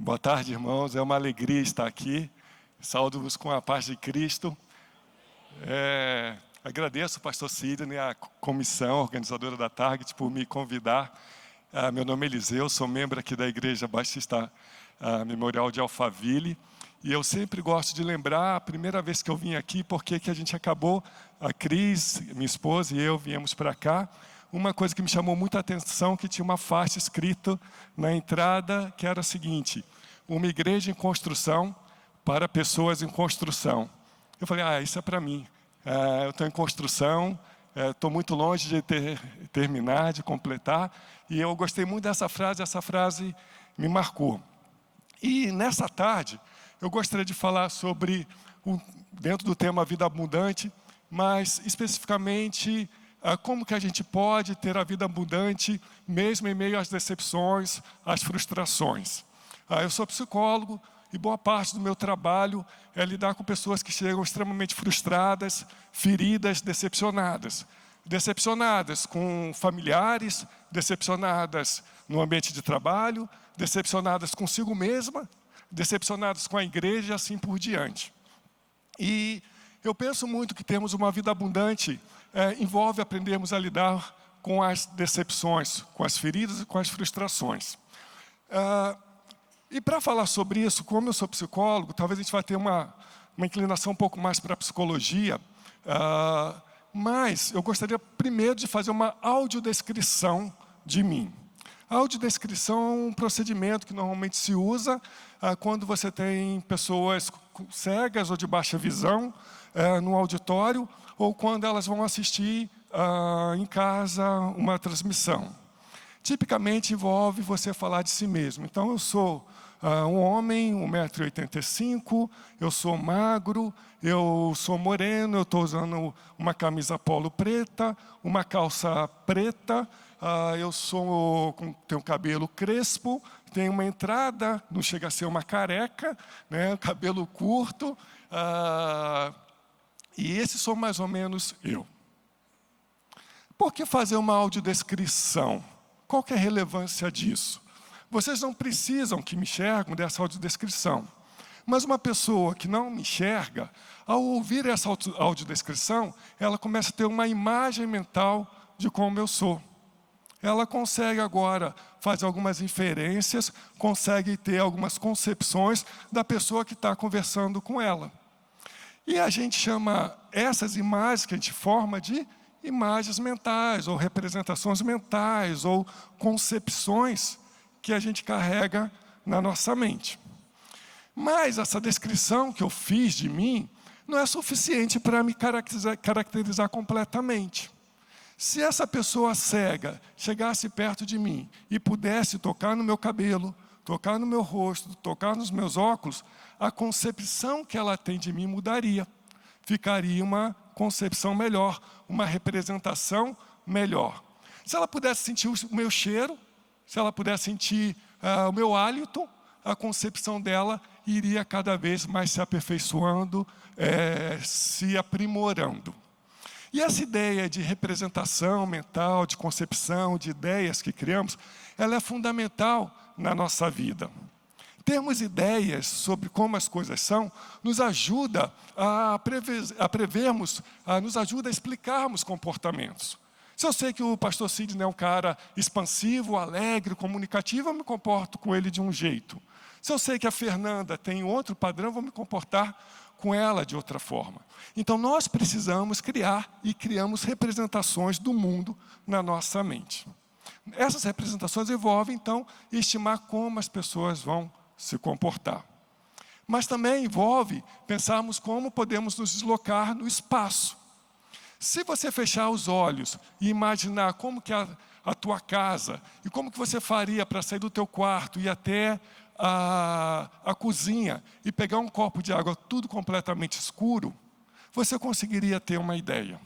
Boa tarde, irmãos. É uma alegria estar aqui. Saúdo-vos com a paz de Cristo. Agradeço ao pastor Sidney, a comissão organizadora da Target, por me convidar. Meu nome é Eliseu, sou membro aqui da Igreja Batista Memorial de Alphaville. E eu sempre gosto de lembrar a primeira vez que eu vim aqui, porque que a gente acabou, a Cris, minha esposa e eu viemos para cá. Uma coisa que me chamou muita atenção, que tinha uma faixa escrita na entrada, que era a seguinte: uma igreja em construção para pessoas em construção. Eu falei, isso é para mim. Eu estou em construção, estou muito longe de terminar, de completar. E eu gostei muito dessa frase, essa frase me marcou. E nessa tarde, eu gostaria de falar sobre, dentro do tema Vida Abundante, mas especificamente como que a gente pode ter a vida abundante mesmo em meio às decepções, às frustrações. Eu sou psicólogo e boa parte do meu trabalho é lidar com pessoas que chegam extremamente frustradas, feridas, decepcionadas. Decepcionadas com familiares, decepcionadas no ambiente de trabalho, decepcionadas consigo mesma, decepcionadas com a igreja e assim por diante. E eu penso muito que termos uma vida abundante envolve aprendermos a lidar com as decepções, com as feridas e com as frustrações. E para falar sobre isso, como eu sou psicólogo, talvez a gente vai ter uma inclinação um pouco mais para a psicologia, mas eu gostaria primeiro de fazer uma audiodescrição de mim. A audiodescrição é um procedimento que normalmente se usa quando você tem pessoas cegas ou de baixa visão no auditório, ou quando elas vão assistir em casa uma transmissão. Tipicamente envolve você falar de si mesmo. Então eu sou um homem, 1,85 m, eu sou magro, eu sou moreno, eu estou usando uma camisa preta, uma calça preta, tenho cabelo crespo, tenho uma entrada, não chega a ser uma careca, né, cabelo curto, e esse sou mais ou menos eu. Por que fazer uma audiodescrição? Qual que é a relevância disso? Vocês não precisam que me enxergam dessa audiodescrição. Mas uma pessoa que não me enxerga, ao ouvir essa audiodescrição, ela começa a ter uma imagem mental de como eu sou. Ela consegue agora fazer algumas inferências, consegue ter algumas concepções da pessoa que está conversando com ela. E a gente chama essas imagens que a gente forma de imagens mentais, ou representações mentais, ou concepções que a gente carrega na nossa mente. Mas essa descrição que eu fiz de mim não é suficiente para me caracterizar completamente. Se essa pessoa cega chegasse perto de mim e pudesse tocar no meu cabelo, tocar no meu rosto, tocar nos meus óculos, a concepção que ela tem de mim mudaria. Ficaria uma concepção melhor, uma representação melhor. Se ela pudesse sentir o meu cheiro, se ela pudesse sentir o meu hálito, a concepção dela iria cada vez mais se aperfeiçoando, se aprimorando. E essa ideia de representação mental, de concepção, de ideias que criamos, ela é fundamental na nossa vida. Termos ideias sobre como as coisas são, nos ajuda a prevermos, nos ajuda a explicarmos comportamentos. Se eu sei que o pastor Sidney é um cara expansivo, alegre, comunicativo, eu me comporto com ele de um jeito. Se eu sei que a Fernanda tem outro padrão, eu vou me comportar com ela de outra forma. Então nós precisamos criar e criamos representações do mundo na nossa mente. Essas representações envolvem, então, estimar como as pessoas vão se comportar. Mas também envolve pensarmos como podemos nos deslocar no espaço. Se você fechar os olhos e imaginar como que a tua casa, e como que você faria para sair do teu quarto e ir até a cozinha e pegar um copo de água tudo completamente escuro, você conseguiria ter uma ideia.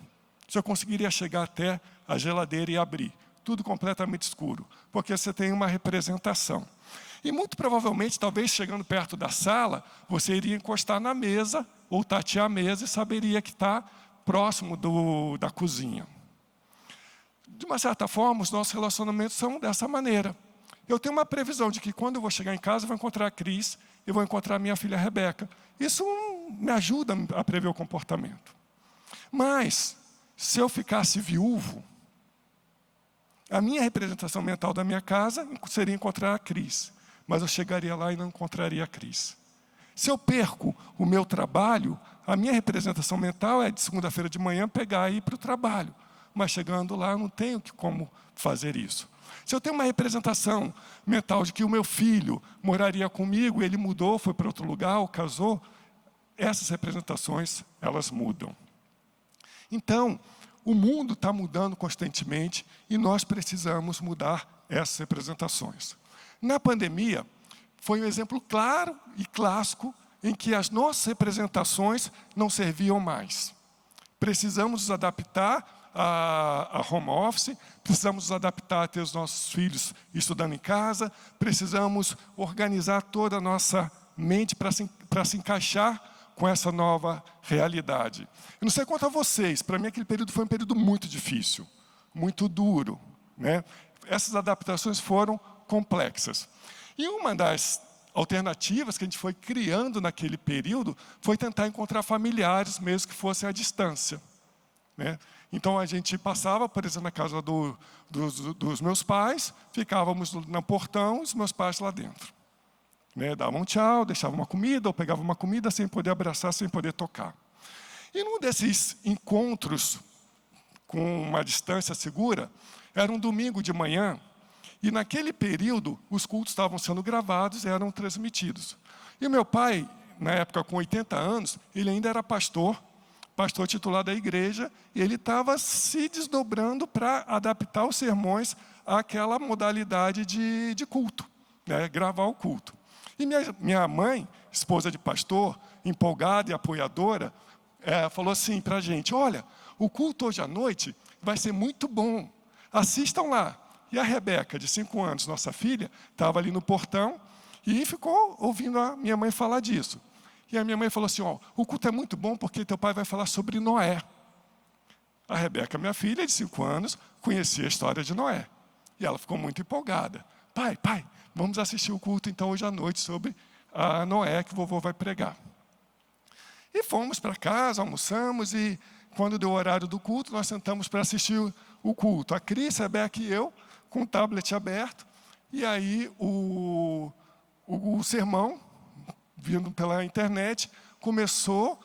Você conseguiria chegar até a geladeira e abrir, tudo completamente escuro, porque você tem uma representação. E muito provavelmente, talvez chegando perto da sala, você iria encostar na mesa, ou tatear a mesa e saberia que está próximo da cozinha. De uma certa forma, os nossos relacionamentos são dessa maneira. Eu tenho uma previsão de que quando eu vou chegar em casa, eu vou encontrar a Cris e vou encontrar a minha filha Rebeca. Isso me ajuda a prever o comportamento. Mas, se eu ficasse viúvo, a minha representação mental da minha casa seria encontrar a Cris. Mas eu chegaria lá e não encontraria a Cris. Se eu perco o meu trabalho, a minha representação mental é de segunda-feira de manhã pegar e ir para o trabalho. Mas chegando lá, eu não tenho como fazer isso. Se eu tenho uma representação mental de que o meu filho moraria comigo, ele mudou, foi para outro lugar, ou casou, essas representações, elas mudam. Então, o mundo está mudando constantemente e nós precisamos mudar essas representações. Na pandemia, foi um exemplo claro e clássico em que as nossas representações não serviam mais. Precisamos nos adaptar a home office, precisamos nos adaptar a ter os nossos filhos estudando em casa, precisamos organizar toda a nossa mente para se encaixar com essa nova realidade. Eu não sei quanto a vocês, para mim aquele período foi um período muito difícil, muito duro, né? Essas adaptações foram complexas. E uma das alternativas que a gente foi criando naquele período foi tentar encontrar familiares, mesmo que fossem à distância, né? Então a gente passava, por exemplo, na casa dos meus pais, ficávamos no portão e os meus pais lá dentro, né? Davam um tchau, deixavam uma comida, ou pegavam uma comida sem poder abraçar, sem poder tocar. E num desses encontros com uma distância segura, era um domingo de manhã, e naquele período os cultos estavam sendo gravados e eram transmitidos. E o meu pai, na época com 80 anos, ele ainda era pastor titular da igreja, e ele estava se desdobrando para adaptar os sermões àquela modalidade de culto, né? Gravar o culto. E minha mãe, esposa de pastor, empolgada e apoiadora, falou assim para a gente: olha, o culto hoje à noite vai ser muito bom, assistam lá. E a Rebeca, de 5 anos, nossa filha, estava ali no portão e ficou ouvindo a minha mãe falar disso. E a minha mãe falou assim: ó, o culto é muito bom porque teu pai vai falar sobre Noé. A Rebeca, minha filha, de 5 anos, conhecia a história de Noé. E ela ficou muito empolgada. Pai, vamos assistir o culto então hoje à noite sobre a Noé que o vovô vai pregar. E fomos para casa, almoçamos, e quando deu o horário do culto, nós sentamos para assistir o culto. A Cris, a Rebeca e eu, com o tablet aberto. E aí o sermão, vindo pela internet, começou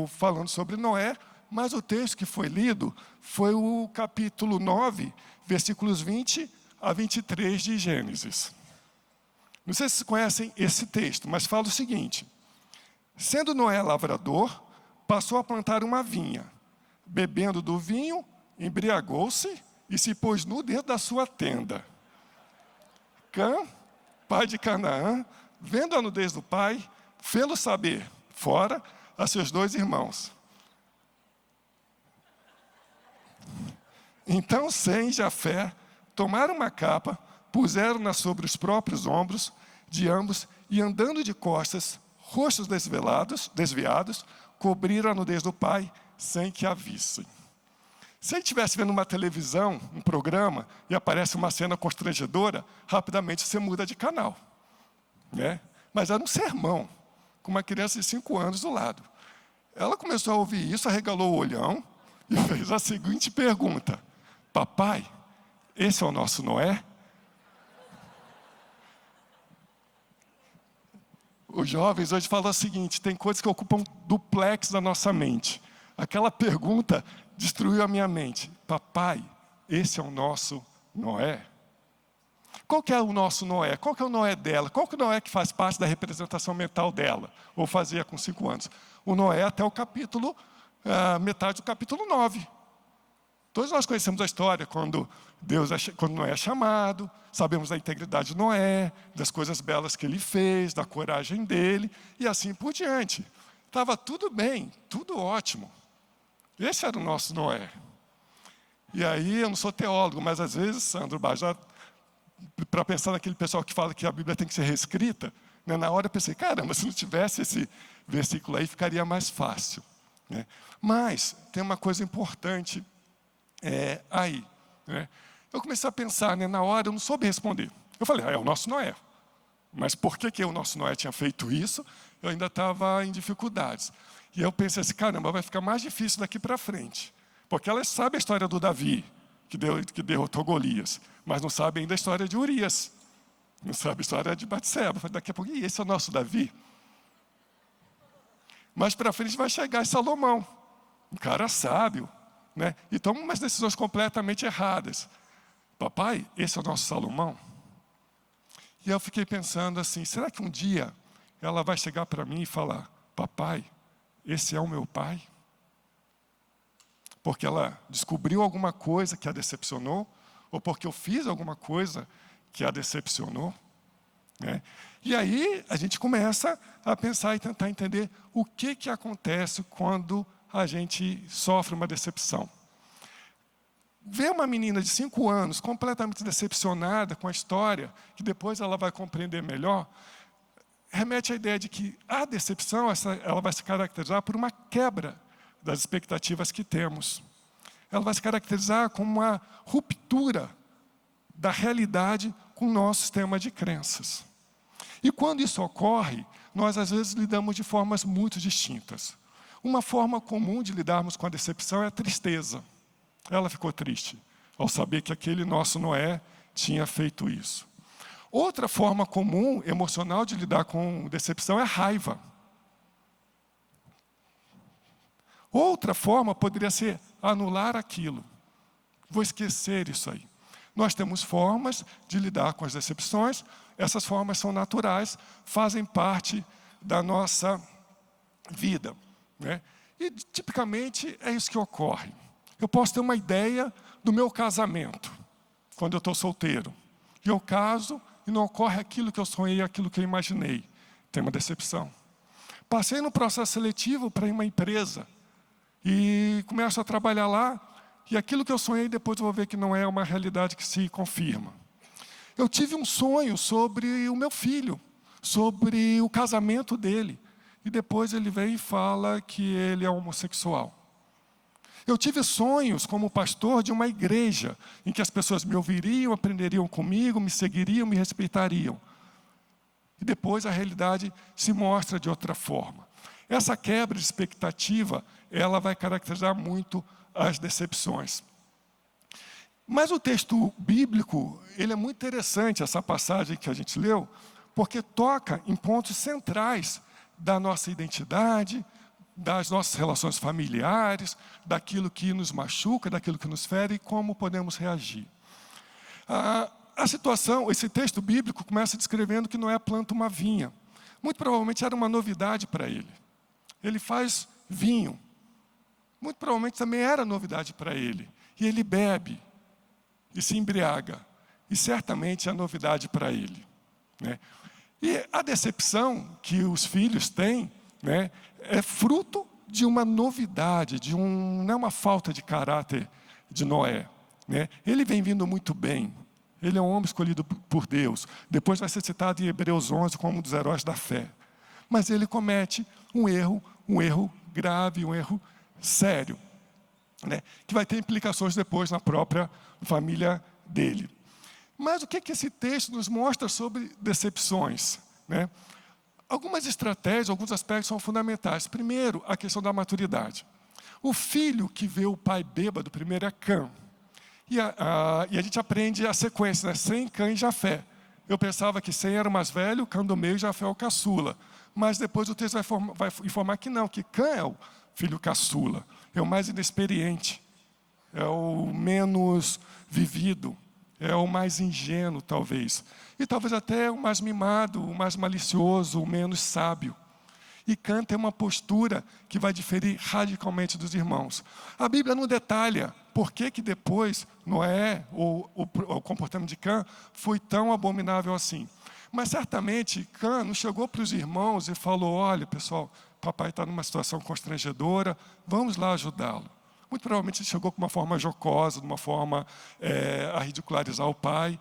falando sobre Noé, mas o texto que foi lido foi o capítulo 9, versículos 20 a 23 de Gênesis. Não sei se vocês conhecem esse texto, mas fala o seguinte: sendo Noé lavrador, passou a plantar uma vinha, bebendo do vinho, embriagou-se e se pôs nu dentro da sua tenda. Cã, pai de Canaã, vendo a nudez do pai, fê-lo saber fora a seus 2 irmãos. Então Sem e Jafé tomaram uma capa, puseram-na sobre os próprios ombros de ambos e, andando de costas, rostos desviados, cobriram a nudez do pai sem que a vissem. Se ele estivesse vendo uma televisão, um programa, e aparece uma cena constrangedora, rapidamente você muda de canal, né? Mas era um sermão, com uma criança de 5 anos do lado. Ela começou a ouvir isso, arregalou o olhão e fez a seguinte pergunta: papai, esse é o nosso Noé? Os jovens hoje falam o seguinte: tem coisas que ocupam duplex da nossa mente. Aquela pergunta destruiu a minha mente. Papai, esse é o nosso Noé? Qual que é o nosso Noé? Qual que é o Noé dela? Qual que é o Noé que faz parte da representação mental dela? Ou fazia com 5 anos? O Noé até o capítulo, metade do capítulo 9. Todos nós conhecemos a história, quando Noé é chamado, sabemos da integridade de Noé, das coisas belas que ele fez, da coragem dele, e assim por diante. Estava tudo bem, tudo ótimo. Esse era o nosso Noé. E aí, eu não sou teólogo, mas às vezes, Sandro, para pensar naquele pessoal que fala que a Bíblia tem que ser reescrita, né, na hora eu pensei: caramba, se não tivesse esse versículo aí, ficaria mais fácil, né? Mas tem uma coisa importante aí, né? Eu comecei a pensar, né, na hora eu não soube responder. Eu falei, é o nosso Noé. Mas por que o nosso Noé tinha feito isso? Eu ainda estava em dificuldades. E eu pensei assim, caramba, vai ficar mais difícil daqui para frente. Porque elas sabem a história do Davi, que derrotou Golias, mas não sabem ainda a história de Urias. Não sabem a história de Batseba. Daqui a pouco, esse é o nosso Davi? Mais para frente vai chegar Salomão, um cara sábio, né? E toma umas decisões completamente erradas. Papai, esse é o nosso Salomão? E eu fiquei pensando assim, será que um dia ela vai chegar para mim e falar, papai, esse é o meu pai? Porque ela descobriu alguma coisa que a decepcionou, ou porque eu fiz alguma coisa que a decepcionou, né? E aí a gente começa a pensar e tentar entender o que acontece quando a gente sofre uma decepção. Ver uma menina de 5 anos completamente decepcionada com a história, que depois ela vai compreender melhor, remete à ideia de que a decepção ela vai se caracterizar por uma quebra das expectativas que temos. Ela vai se caracterizar como uma ruptura da realidade com o nosso sistema de crenças. E quando isso ocorre, nós às vezes lidamos de formas muito distintas. Uma forma comum de lidarmos com a decepção é a tristeza. Ela ficou triste ao saber que aquele nosso Noé tinha feito isso. Outra forma comum, emocional, de lidar com decepção é a raiva. Outra forma poderia ser anular aquilo. Vou esquecer isso aí. Nós temos formas de lidar com as decepções. Essas formas são naturais, fazem parte da nossa vida, né? E tipicamente é isso que ocorre. Eu posso ter uma ideia do meu casamento, quando eu estou solteiro. E eu caso e não ocorre aquilo que eu sonhei, aquilo que eu imaginei. Tem uma decepção. Passei no processo seletivo para uma empresa e começo a trabalhar lá, e aquilo que eu sonhei depois eu vou ver que não é uma realidade que se confirma. Eu tive um sonho sobre o meu filho, sobre o casamento dele, e depois ele vem e fala que ele é homossexual. Eu tive sonhos como pastor de uma igreja, em que as pessoas me ouviriam, aprenderiam comigo, me seguiriam, me respeitariam. E depois a realidade se mostra de outra forma. Essa quebra de expectativa, ela vai caracterizar muito as decepções. Mas o texto bíblico, ele é muito interessante, essa passagem que a gente leu, porque toca em pontos centrais da nossa identidade, das nossas relações familiares, daquilo que nos machuca, daquilo que nos fere e como podemos reagir. A situação, esse texto bíblico começa descrevendo que Noé planta uma vinha. Muito provavelmente era uma novidade para ele. Ele faz vinho. Muito provavelmente também era novidade para ele. E ele bebe e se embriaga. E certamente é novidade para ele, né? E a decepção que os filhos têm, né, é fruto de uma novidade, não é uma falta de caráter de Noé, né? Ele vem vindo muito bem. Ele é um homem escolhido por Deus. Depois vai ser citado em Hebreus 11 como um dos heróis da fé. Mas ele comete um erro grave, um erro sério, né, que vai ter implicações depois na própria família dele. Mas o que esse texto nos mostra sobre decepções, né? Algumas estratégias, alguns aspectos são fundamentais. Primeiro, a questão da maturidade. O filho que vê o pai bêbado, primeiro é Cã. E a gente aprende a sequência, né? Sem, Cã e Jafé. Eu pensava que Sem era o mais velho, Cã do meio e Jafé é o caçula. Mas depois o texto vai informar que não, que Cã é o filho caçula. É o mais inexperiente, é o menos vivido, é o mais ingênuo, talvez. E talvez até o mais mimado, o mais malicioso, o menos sábio. E Cã tem uma postura que vai diferir radicalmente dos irmãos. A Bíblia não detalha por que depois Noé, ou o comportamento de Cã, foi tão abominável assim. Mas certamente Cã não chegou para os irmãos e falou, olha pessoal, papai está numa situação constrangedora, vamos lá ajudá-lo. Muito provavelmente ele chegou com uma forma jocosa, de uma forma a ridicularizar o pai,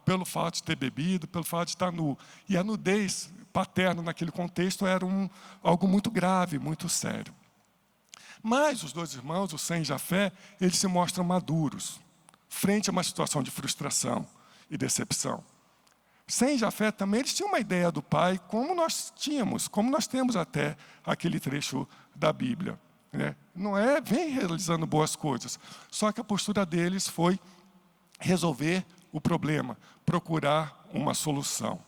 pelo fato de ter bebido, pelo fato de estar nu. E a nudez paterna naquele contexto era algo muito grave, muito sério. Mas os dois irmãos, o Sem e Jafé, eles se mostram maduros, frente a uma situação de frustração e decepção. Sem Jafé também eles tinham uma ideia do pai, como nós tínhamos, como nós temos até aquele trecho da Bíblia, né? Noé vem realizando boas coisas, só que a postura deles foi resolver o problema, procurar uma solução.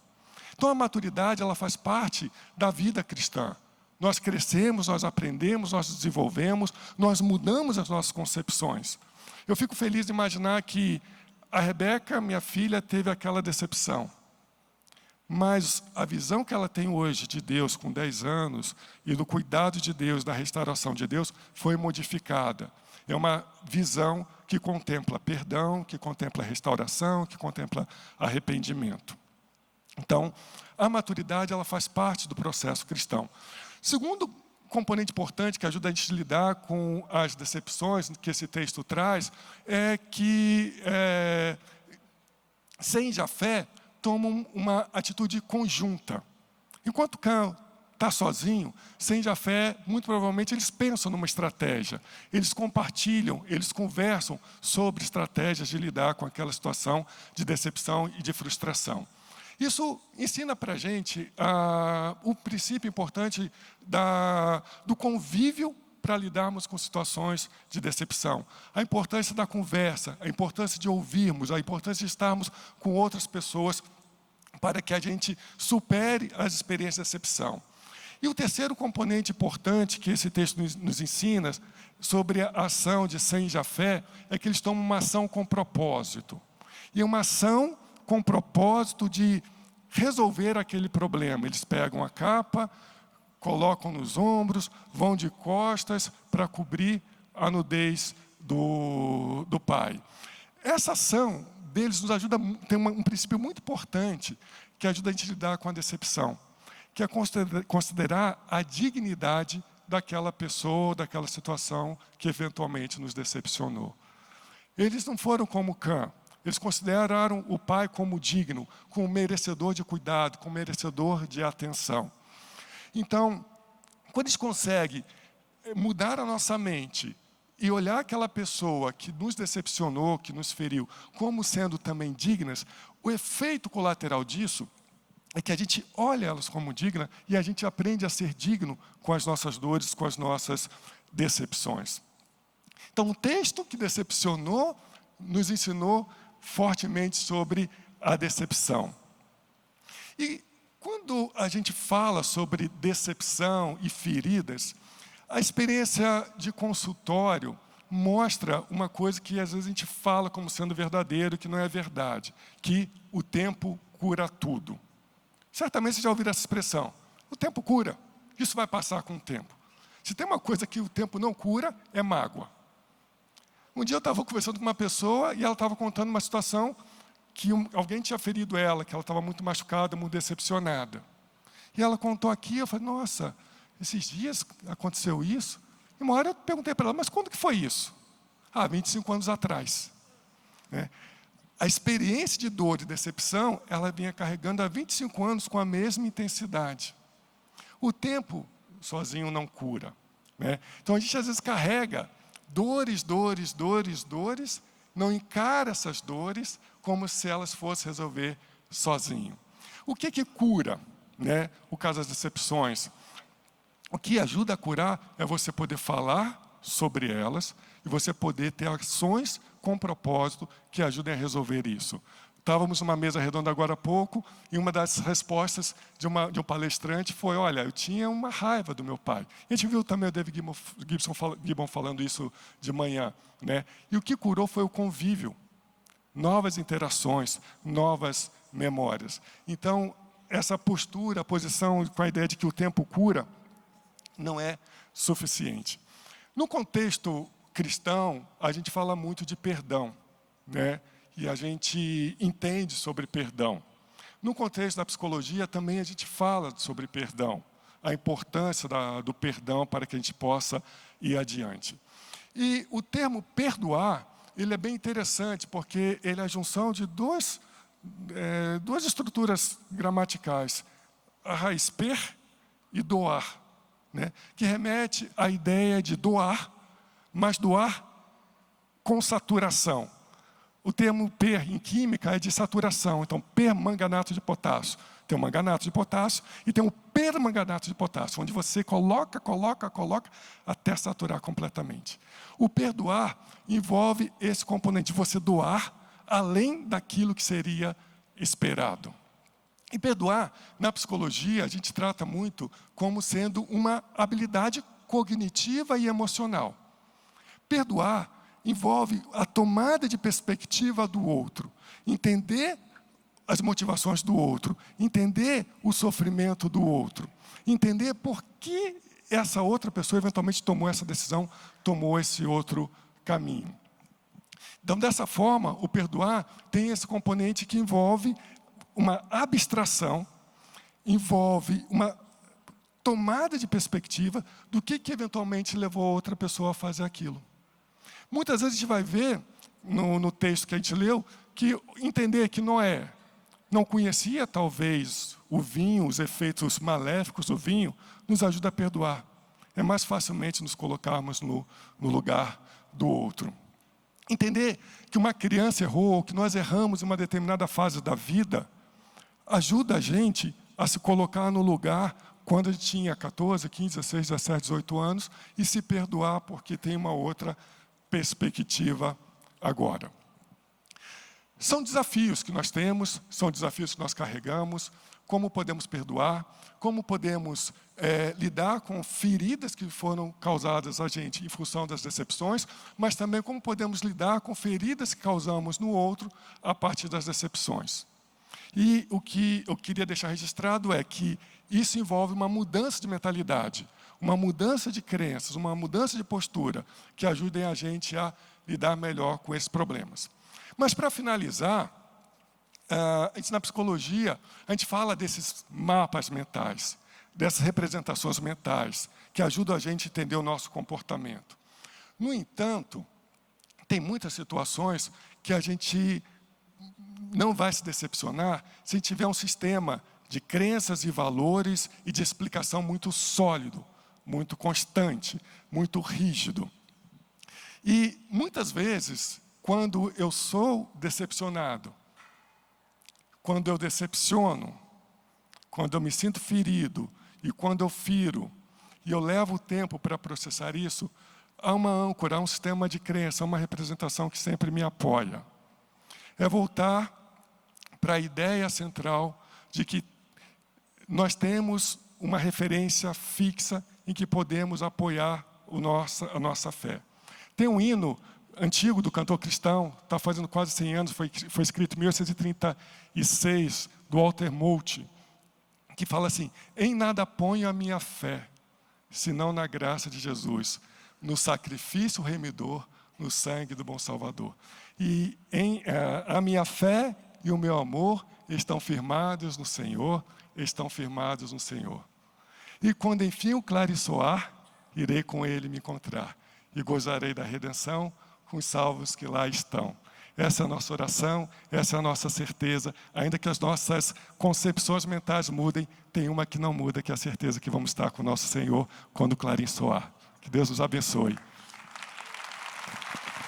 Então a maturidade, ela faz parte da vida cristã. Nós crescemos, nós aprendemos, nós desenvolvemos, nós mudamos as nossas concepções. Eu fico feliz de imaginar que a Rebeca, minha filha, teve aquela decepção. Mas a visão que ela tem hoje de Deus com 10 anos e do cuidado de Deus, da restauração de Deus, foi modificada. É uma visão que contempla perdão, que contempla restauração, que contempla arrependimento. Então, a maturidade, ela faz parte do processo cristão. Segundo componente importante que ajuda a gente a lidar com as decepções que esse texto traz é que Sem e Jafé tomam uma atitude conjunta. Enquanto Cã está sozinho, Sem e Jafé, muito provavelmente, eles pensam numa estratégia. Eles compartilham, eles conversam sobre estratégias de lidar com aquela situação de decepção e de frustração. Isso ensina para a gente o princípio importante do convívio para lidarmos com situações de decepção. A importância da conversa, a importância de ouvirmos, a importância de estarmos com outras pessoas para que a gente supere as experiências de decepção. E o terceiro componente importante que esse texto nos ensina sobre a ação de Sem e Jafé é que eles tomam uma ação com propósito. E uma ação com propósito de resolver aquele problema. Eles pegam a capa, colocam nos ombros, vão de costas para cobrir a nudez do pai. Essa ação deles nos ajuda, tem um princípio muito importante que ajuda a gente a lidar com a decepção, que é considerar a dignidade daquela pessoa, daquela situação que eventualmente nos decepcionou. Eles não foram como Cã. Eles consideraram o pai como digno, como merecedor de cuidado, como merecedor de atenção. Então, quando a gente consegue mudar a nossa mente e olhar aquela pessoa que nos decepcionou, que nos feriu, como sendo também dignas, o efeito colateral disso é que a gente olha elas como dignas e a gente aprende a ser digno com as nossas dores, com as nossas decepções. Então, o texto que decepcionou nos ensinou fortemente sobre a decepção. E quando a gente fala sobre decepção e feridas, a experiência de consultório mostra uma coisa que às vezes a gente fala como sendo verdadeiro, que não é verdade, que o tempo cura tudo. Certamente você já ouviu essa expressão, o tempo cura, isso vai passar com o tempo. Se tem uma coisa que o tempo não cura, é mágoa. Um dia eu estava conversando com uma pessoa e ela estava contando uma situação que alguém tinha ferido ela, que ela estava muito machucada, muito decepcionada. E ela contou aqui, eu falei, nossa, esses dias aconteceu isso. E uma hora eu perguntei para ela, mas quando que foi isso? 25 anos atrás. A experiência de dor e decepção, ela vinha carregando há 25 anos com a mesma intensidade. O tempo sozinho não cura. Então a gente às vezes carrega dores, não encara essas dores como se elas fossem resolver sozinho. O que cura, o caso das decepções? O que ajuda a curar é você poder falar sobre elas e você poder ter ações com propósito que ajudem a resolver isso. Estávamos numa mesa redonda agora há pouco e uma das respostas de um palestrante foi, olha, eu tinha uma raiva do meu pai. A gente viu também o David Gibbon falando isso de manhã. E o que curou foi o convívio, novas interações, novas memórias. Então, essa postura, a posição com a ideia de que o tempo cura, não é suficiente. No contexto cristão, a gente fala muito de perdão, e a gente entende sobre perdão. No contexto da psicologia, também a gente fala sobre perdão, a importância do perdão para que a gente possa ir adiante. E o termo perdoar, ele é bem interessante, porque ele é a junção de duas estruturas gramaticais, a raiz per e doar, que remete à ideia de doar, mas doar com saturação. O termo per em química é de saturação, então permanganato de potássio. Tem o manganato de potássio e tem o permanganato de potássio, onde você coloca até saturar completamente. O perdoar envolve esse componente de você doar além daquilo que seria esperado. E perdoar, na psicologia, a gente trata muito como sendo uma habilidade cognitiva e emocional. Perdoar envolve a tomada de perspectiva do outro, entender as motivações do outro, entender o sofrimento do outro, entender por que essa outra pessoa eventualmente tomou essa decisão, tomou esse outro caminho. Então, dessa forma, o perdoar tem esse componente que envolve uma abstração, envolve uma tomada de perspectiva do que eventualmente levou a outra pessoa a fazer aquilo. Muitas vezes a gente vai ver, no texto que a gente leu, que entender que Noé não conhecia talvez o vinho, os efeitos maléficos do vinho, nos ajuda a perdoar. É mais facilmente nos colocarmos no lugar do outro. Entender que uma criança errou, que nós erramos em uma determinada fase da vida, ajuda a gente a se colocar no lugar quando a gente tinha 14, 15, 16, 17, 18 anos e se perdoar porque tem uma outra perspectiva agora. São desafios que nós temos, são desafios que nós carregamos, como podemos perdoar, como podemos lidar com feridas que foram causadas a gente em função das decepções, mas também como podemos lidar com feridas que causamos no outro a partir das decepções. E o que eu queria deixar registrado é que isso envolve uma mudança de mentalidade, uma mudança de crenças, uma mudança de postura, que ajudem a gente a lidar melhor com esses problemas. Mas para finalizar, na psicologia, a gente fala desses mapas mentais, dessas representações mentais, que ajudam a gente a entender o nosso comportamento. No entanto, tem muitas situações que a gente não vai se decepcionar se a gente tiver um sistema de crenças e valores e de explicação muito sólido, muito constante, muito rígido. E muitas vezes, quando eu sou decepcionado, quando eu decepciono, quando eu me sinto ferido e quando eu firo, e eu levo o tempo para processar isso, há uma âncora, há um sistema de crença, há uma representação que sempre me apoia. É voltar para a ideia central de que nós temos uma referência fixa em que podemos apoiar a nossa fé. Tem um hino antigo do cantor cristão, está fazendo quase 100 anos, foi escrito em 1836, do Walter Moltke, que fala assim: em nada ponho a minha fé, senão na graça de Jesus, no sacrifício remidor, no sangue do bom Salvador. E a minha fé e o meu amor estão firmados no Senhor, estão firmados no Senhor. E quando enfim o clarear, irei com ele me encontrar, e gozarei da redenção com os salvos que lá estão. Essa é a nossa oração, essa é a nossa certeza, ainda que as nossas concepções mentais mudem, tem uma que não muda, que é a certeza que vamos estar com o nosso Senhor quando o clarim soar. Que Deus nos abençoe.